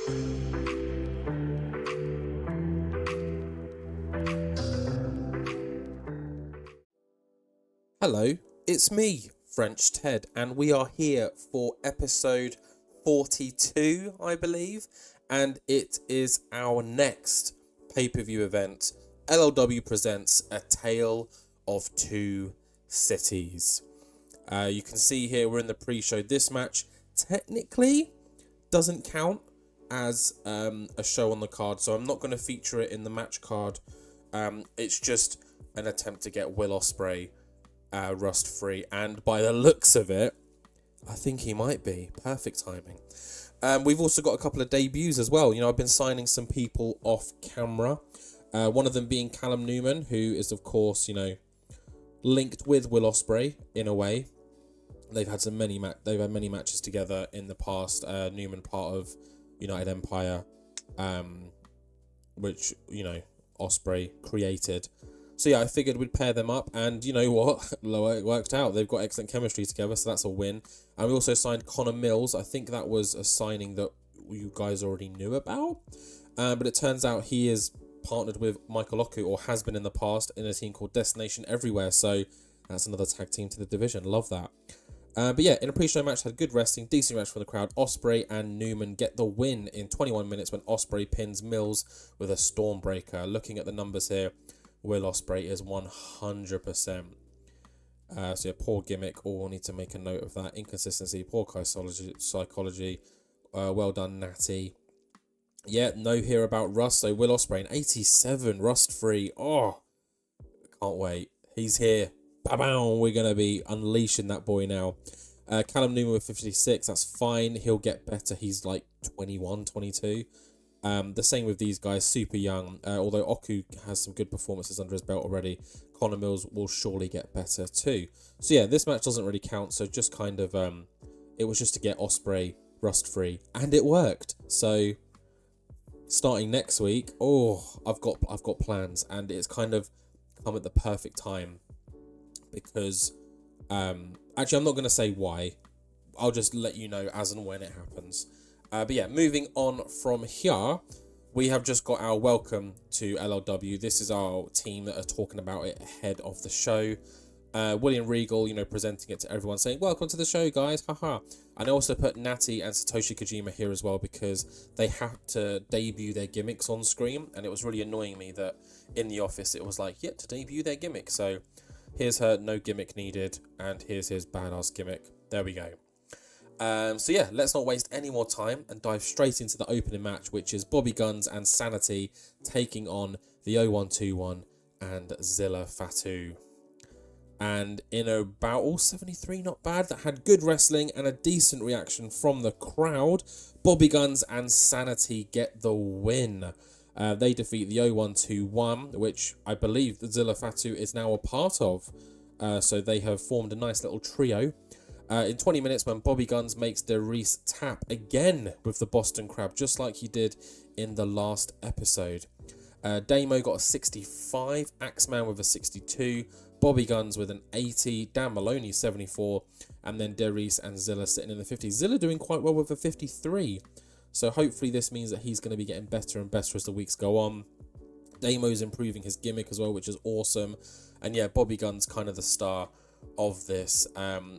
Hello, it's me, French Ted, and we are here for episode 42, I believe, and it is our next pay-per-view event. LLW presents A Tale of Two Cities. You can see here we're in the pre-show. This match technically doesn't count as a show on the card, so I'm not going to feature it in the match card. It's just an attempt to get Will Ospreay rust-free, and by the looks of it, I think he might be. Perfect timing. We've also got a couple of debuts as well. You know, I've been signing some people off camera. One of them being Callum Newman, who is, of course, you know, linked with Will Ospreay in a way. They've had many matches together in the past. Newman part of United Empire, which, you know, Ospreay created. So yeah, I figured we'd pair them up, and you know what? It worked out. They've got excellent chemistry together, so that's a win. And we also signed Connor Mills. I think that was a signing that you guys already knew about. But it turns out he is partnered with Michael Oku, or has been in the past, in a team called Destination Everywhere. So that's another tag team to the division. Love that. But yeah, in a pre-show match, had good wrestling, decent match for the crowd. Ospreay and Newman get the win in 21 minutes when Ospreay pins Mills with a Stormbreaker. Looking at the numbers here, Will Ospreay is 100%. So yeah, poor gimmick. Oh, we'll need to make a note of that. Inconsistency, poor psychology. Well done, Natty. Yeah, no here about Rust. So Will Ospreay, an 87, rust-free. Oh, can't wait. He's here. Ba-bam! We're going to be unleashing that boy now. Callum Newman with 56. That's fine. He'll get better. He's like 21, 22. The same with these guys, super young. Although Oku has some good performances under his belt already, Connor Mills will surely get better too. So yeah, this match doesn't really count. So just kind of, it was just to get Ospreay rust-free, and it worked. So starting next week, I've got plans, and it's kind of come at the perfect time because, actually, I'm not going to say why. I'll just let you know as and when it happens. But yeah, moving on from here, we have just got our welcome to LLW. This is our team that are talking about it ahead of the show. William Regal, you know, presenting it to everyone, saying, "Welcome to the show, guys, haha." And I also put Natty and Satoshi Kojima here as well because they have to debut their gimmicks on screen, and it was really annoying me that in the office it was like, to debut their gimmick. So here's her no gimmick needed, and here's his badass gimmick. There we go. So yeah, let's not waste any more time and dive straight into the opening match, which is Bobby Guns and SAni taking on the 0121 and Zilla Fatu. And in about 73, not bad, that had good wrestling and a decent reaction from the crowd, Bobby Guns and SAni get the win. They defeat the 0121, which I believe the Zilla Fatu is now a part of. So they have formed a nice little trio. In 20 minutes, when Bobby Guns makes Derice tap again with the Boston Crab, just like he did in the last episode. Damo got a 65, Axeman with a 62, Bobby Guns with an 80, Dan Maloney 74, and then Derice and Zilla sitting in the 50s. Zilla doing quite well with a 53, so hopefully this means that he's going to be getting better and better as the weeks go on. Damo's improving his gimmick as well, which is awesome, and yeah, Bobby Guns kind of the star of this.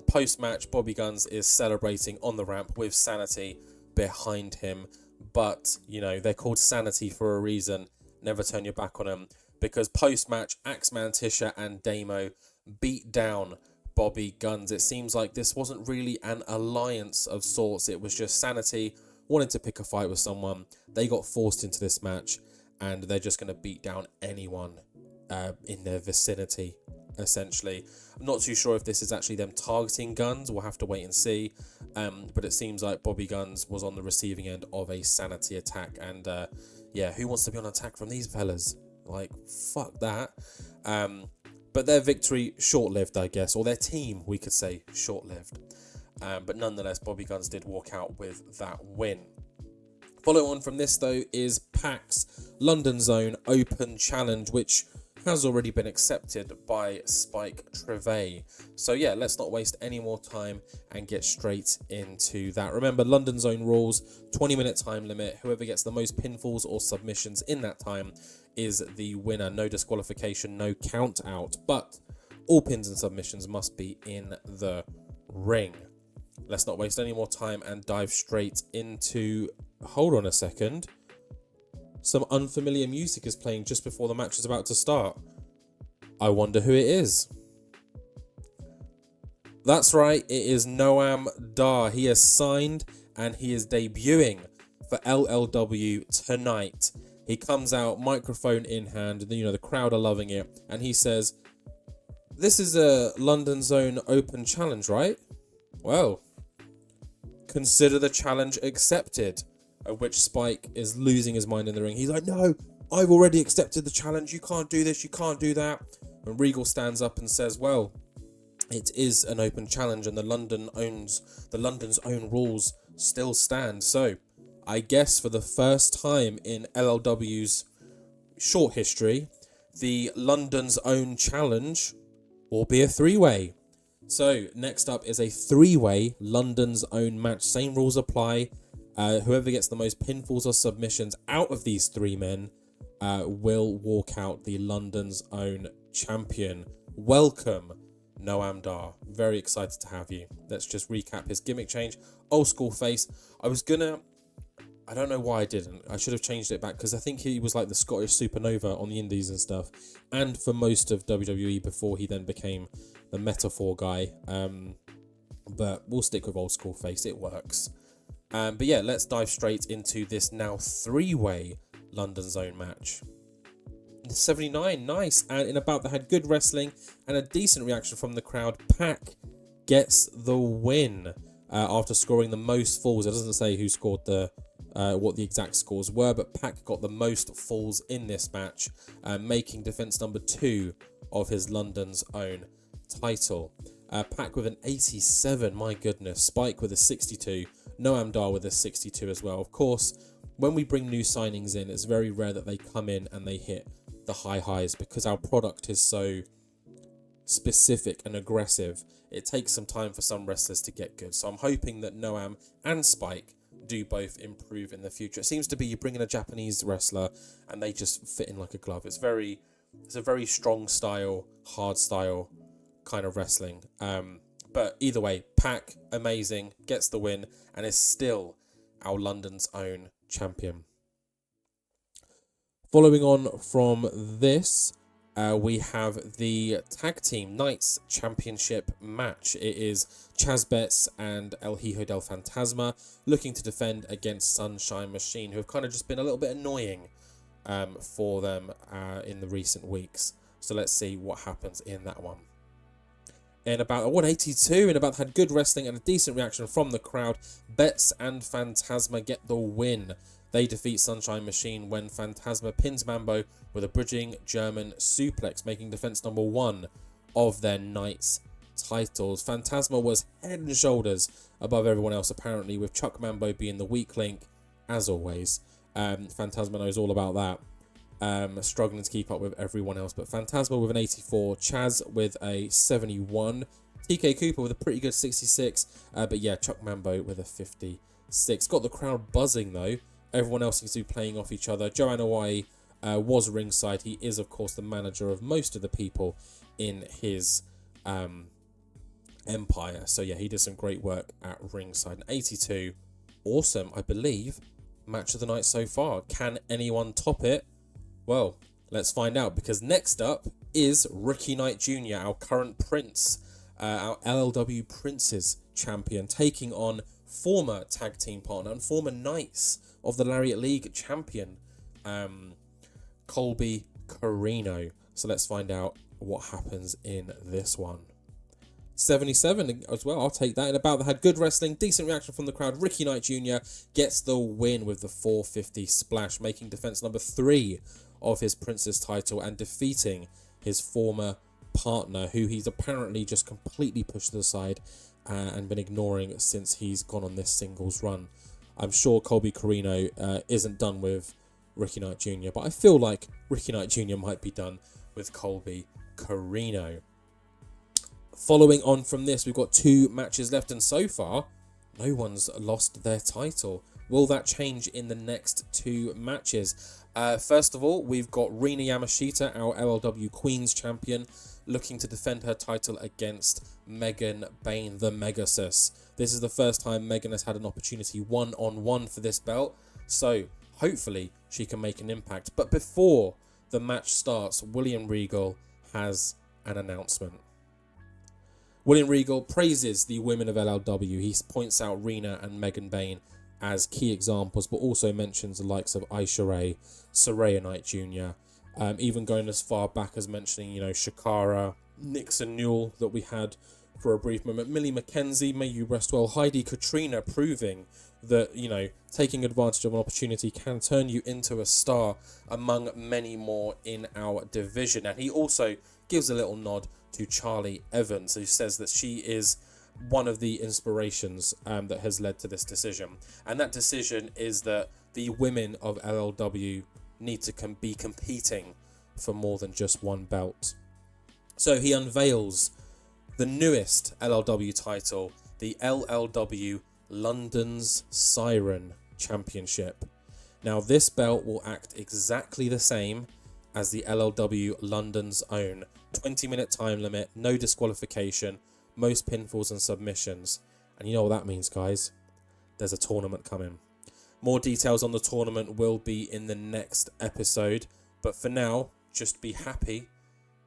Post-match, Bobby Guns is celebrating on the ramp with SAni behind him, but you know, they're called SAni for a reason. Never turn your back on them, because post-match, Axeman, Tisha and Damo beat down Bobby Guns. It seems like this wasn't really an alliance of sorts. It was just SAni wanted to pick a fight with someone. They got forced into this match, and they're just going to beat down anyone in their vicinity, essentially. I'm not too sure if this is actually them targeting Guns. We'll have to wait and see. But it seems like Bobby Guns was on the receiving end of a SAni attack. And yeah, who wants to be on attack from these fellas? Like, fuck that. But their victory, short-lived, I guess. Or their team, we could say, short-lived. But nonetheless, Bobby Guns did walk out with that win. Follow on from this, though, is PAC's London Zone Open Challenge, which has already been accepted by Spike Trivet. So yeah, let's not waste any more time and get straight into that. Remember, London's own rules, 20-minute time limit. Whoever gets the most pinfalls or submissions in that time is the winner. No disqualification, no count out, but all pins and submissions must be in the ring. Let's not waste any more time and dive straight into... Hold on a second. Some unfamiliar music is playing just before the match is about to start. I wonder who it is. That's right, it is Noam Dar. He has signed and he is debuting for LLW tonight. He comes out, microphone in hand, and the crowd are loving it, and he says, "This is a London's own open challenge, right? Well, consider the challenge accepted." At which Spike is losing his mind in the ring. He's like, "No, I've already accepted the challenge. You can't do this. You can't do that." And Regal stands up and says, "Well, it is an open challenge, and the London's own rules still stand. So, I guess for the first time in LLW's short history, the London's own challenge will be a three-way." So next up is a three-way London's own match. Same rules apply. Whoever gets the most pinfalls or submissions out of these three men will walk out the London's own champion. Welcome, Noam Dar. Very excited to have you. Let's just recap his gimmick change. Old school face. I don't know why I didn't. I should have changed it back because I think he was like the Scottish Supernova on the indies and stuff. And for most of WWE before he then became the metaphor guy. But we'll stick with old school face. It works. But yeah, let's dive straight into this now three-way London's own match. 79, nice. And in about that had good wrestling and a decent reaction from the crowd. Pac gets the win after scoring the most falls. It doesn't say who scored what the exact scores were, but Pac got the most falls in this match, making defense number 2 of his London's own title. Pac with an 87, my goodness. Spike with a 62. Noam Dar with a 62 as well. Of course, when we bring new signings in, it's very rare that they come in and they hit the high highs because our product is so specific and aggressive. It takes some time for some wrestlers to get good. So I'm hoping that Noam and Spike do both improve in the future. It seems to be you bring in a Japanese wrestler and they just fit in like a glove. It's a very strong style, hard style kind of wrestling. But either way, Pac, amazing, gets the win and is still our London's own champion. Following on from this, we have the Tag Team Knights Championship match. It is Chaz Betts and El Hijo del Fantasma looking to defend against Sunshine Machine, who have kind of just been a little bit annoying for them in the recent weeks. So let's see what happens in that one. In about a 182, and about had good wrestling and a decent reaction from the crowd, Betts and Fantasma get the win. They defeat Sunshine Machine when Fantasma pins Mambo with a bridging German suplex, making defense number 1 of their Knights titles. Fantasma was head and shoulders above everyone else, apparently, with Chuck Mambo being the weak link, as always. Fantasma knows all about that. Struggling to keep up with everyone else, but Fantasma with an 84, Chaz with a 71, TK Cooper with a pretty good 66, but yeah, Chuck Mambo with a 56. Got the crowd buzzing though. Everyone else seems to be playing off each other. Joanna Hawaii was ringside. He is of course the manager of most of the people in his empire, so yeah, he did some great work at ringside. An 82, awesome. I believe match of the night so far. Can anyone top it? Well, let's find out, because next up is Ricky Knight Jr., our current Prince, our LLW Prince's champion, taking on former tag team partner and former Knights of the Lariat League champion, Colby Corino. So let's find out what happens in this one. 77 as well, I'll take that. And about that had good wrestling, decent reaction from the crowd. Ricky Knight Jr. gets the win with the 450 splash, making defense number 3 of his Prince's title and defeating his former partner, who he's apparently just completely pushed to the side and been ignoring since he's gone on this singles run. I'm sure Colby Corino isn't done with Ricky Knight Jr., but I feel like Ricky Knight Jr. might be done with Colby Corino. Following on from this, we've got 2 matches left, and so far, no one's lost their title. Will that change in the next 2 matches? First of all, we've got Rina Yamashita, our LLW Queen's champion, looking to defend her title against Megan Bayne, the Megasus. This is the first time Megan has had an opportunity one-on-one for this belt, so hopefully she can make an impact. But before the match starts, William Regal has an announcement. William Regal praises the women of LLW. He points out Rina and Megan Bayne as key examples, but also mentions the likes of Aisha Ray, Saraya Knight Jr., even going as far back as mentioning, Shakara, Nixon Newell that we had for a brief moment, Millie McKenzie, may you rest well, Heidi Katrina, proving that, taking advantage of an opportunity can turn you into a star, among many more in our division. And he also gives a little nod to Charlie Evans, who says that she is one of the inspirations that has led to this decision. And that decision is that the women of LLW need to be competing for more than just one belt. So he unveils the newest LLW title, the LLW London's Siren Championship. Now, this belt will act exactly the same as the LLW London's own. 20-minute time limit, no disqualification, most pinfalls and submissions. And you know what that means, guys? There's a tournament coming. More details on the tournament will be in the next episode. But for now, just be happy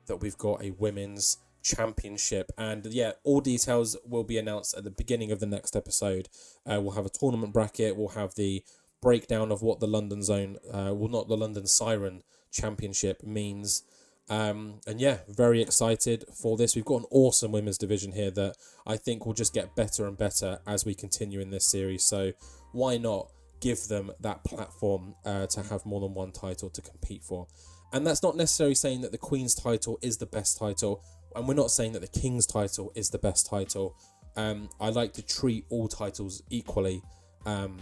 that we've got a women's championship. And yeah, all details will be announced at the beginning of the next episode. We'll have a tournament bracket. We'll have the breakdown of what the London Zone, not the London Siren Championship means. And yeah, very excited for this. We've got an awesome women's division here that I think will just get better and better as we continue in this series. So why not give them that platform to have more than one title to compete for? And that's not necessarily saying that the Queen's title is the best title, and we're not saying that the King's title is the best title. I like to treat all titles equally. Pac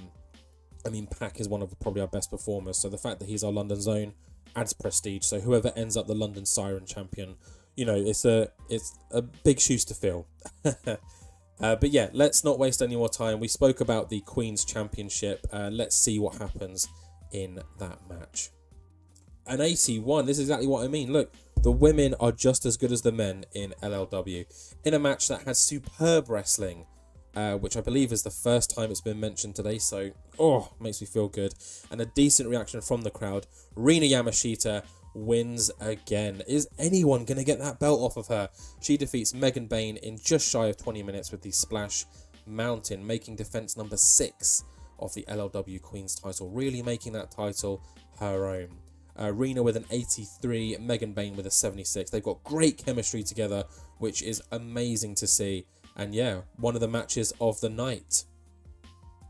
is one of probably our best performers, so the fact that he's our London Zone adds prestige. So whoever ends up the London Siren champion, it's a big shoes to fill. But yeah, let's not waste any more time. We spoke about the Queen's Championship. Let's see what happens in that match. An 81, this is exactly what I mean. Look, the women are just as good as the men in LLW. In a match that has superb wrestling, which I believe is the first time it's been mentioned today, so makes me feel good. And a decent reaction from the crowd. Rina Yamashita wins again. Is anyone going to get that belt off of her? She defeats Megan Bayne in just shy of 20 minutes with the Splash Mountain, making defense number 6 of the LLW Queen's title, really making that title her own. Rina with an 83, Megan Bayne with a 76. They've got great chemistry together, which is amazing to see. And yeah, one of the matches of the night.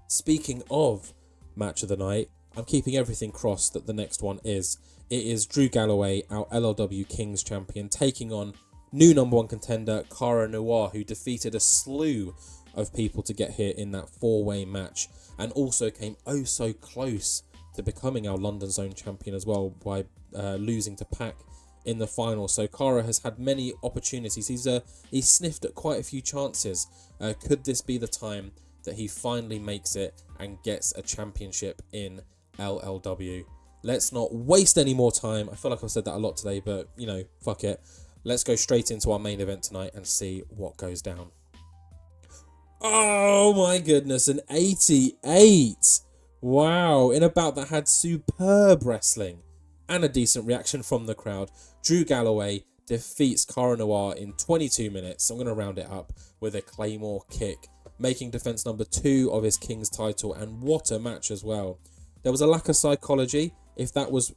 Speaking of match of the night, I'm keeping everything crossed that the next one is. It is Drew Galloway, our LLW King's champion, taking on new number 1 contender, Cara Noir, who defeated a slew of people to get here in that 4-way match, and also came oh so close to becoming our London Zone champion as well by losing to Pac in the final. So Cara has had many opportunities. He's sniffed at quite a few chances. Could this be the time that he finally makes it and gets a championship in LLW? Let's not waste any more time. I feel like I've said that a lot today, but fuck it. Let's go straight into our main event tonight and see what goes down. Oh my goodness, an 88. Wow, in a bout that had superb wrestling and a decent reaction from the crowd, Drew Galloway defeats Cara Noir in 22 minutes. I'm going to round it up with a Claymore kick, making defense number 2 of his King's title, and what a match as well. There was a lack of psychology. If that was,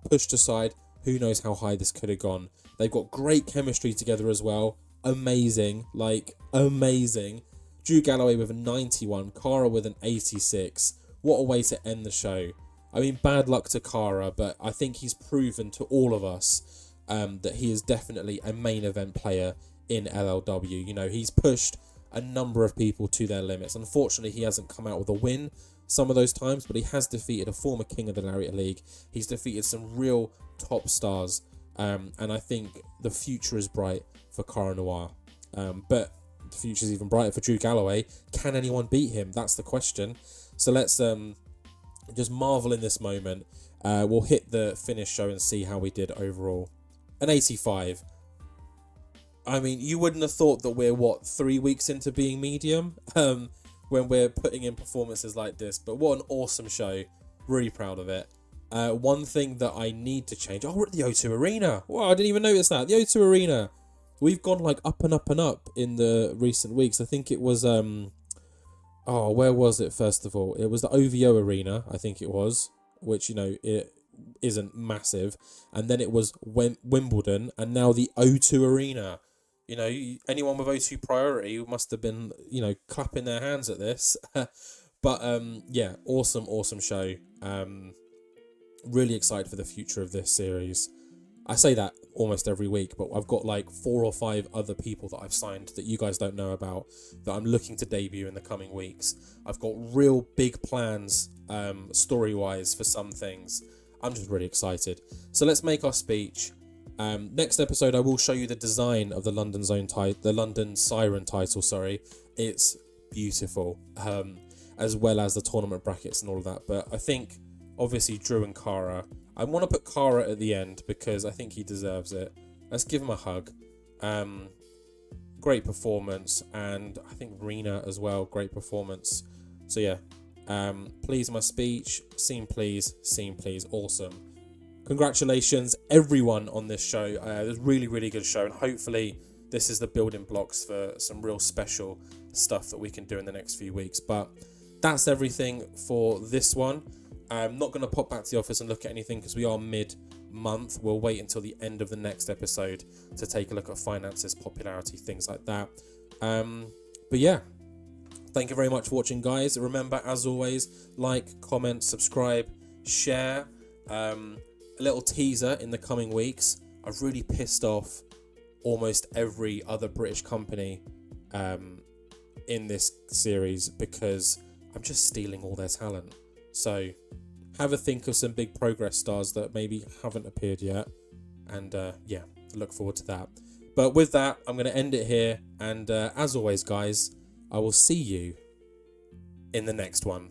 pushed aside, who knows how high this could have gone. They've got great chemistry together as well. Amazing, amazing. Drew Galloway with a 91, Cara with an 86. What a way to end the show. Bad luck to Cara, but I think he's proven to all of us that he is definitely a main event player in LLW. He's pushed a number of people to their limits. Unfortunately, he hasn't come out with a win, some of those times, but he has defeated a former king of the Lariat League. He's defeated some real top stars, and I think the future is bright for Cara Noir. But the future is even brighter for Drew Galloway. Can anyone beat him? That's the question. So let's just marvel in this moment. We'll hit the finish show and see how we did overall. An 85. I mean, you wouldn't have thought that we're, 3 weeks into being medium when we're putting in performances like this. But what an awesome show. Really proud of it. One thing that I need to change. Oh, we're at the O2 Arena. Wow, I didn't even notice that. The O2 Arena. We've gone like up and up and up in the recent weeks. I think it was... where was it, first of all? It was the OVO Arena, I think it was. Which, it isn't massive. And then it was Wimbledon. And now the O2 Arena. Anyone with O2 priority must have been, clapping their hands at this. But, yeah, awesome show. Really excited for the future of this series. I say that almost every week, but I've got like 4 or 5 other people that I've signed that you guys don't know about that I'm looking to debut in the coming weeks. I've got real big plans, story-wise, for some things. I'm just really excited. So let's make our speech. Next episode, I will show you the design of the London Siren title. Sorry, it's beautiful, as well as the tournament brackets and all of that. But I think, obviously, Drew and Cara. I want to put Cara at the end because I think he deserves it. Let's give him a hug. Great performance, and I think Rina as well. Great performance. So yeah, please my speech. Scene please. Awesome. Congratulations, everyone on this show. It was a really good show, and hopefully this is the building blocks for some real special stuff that we can do in the next few weeks. But that's everything for this one. I'm not going to pop back to the office and look at anything because we are mid-month. We'll wait until the end of the next episode to take a look at finances, popularity, things like that. But yeah, thank you very much for watching, guys. Remember, as always, like, comment, subscribe, share. A little teaser in the coming weeks. I've really pissed off almost every other British company in this series because I'm just stealing all their talent. So have a think of some big progress stars that maybe haven't appeared yet. And yeah, look forward to that. But with that, I'm going to end it here. And as always, guys, I will see you in the next one.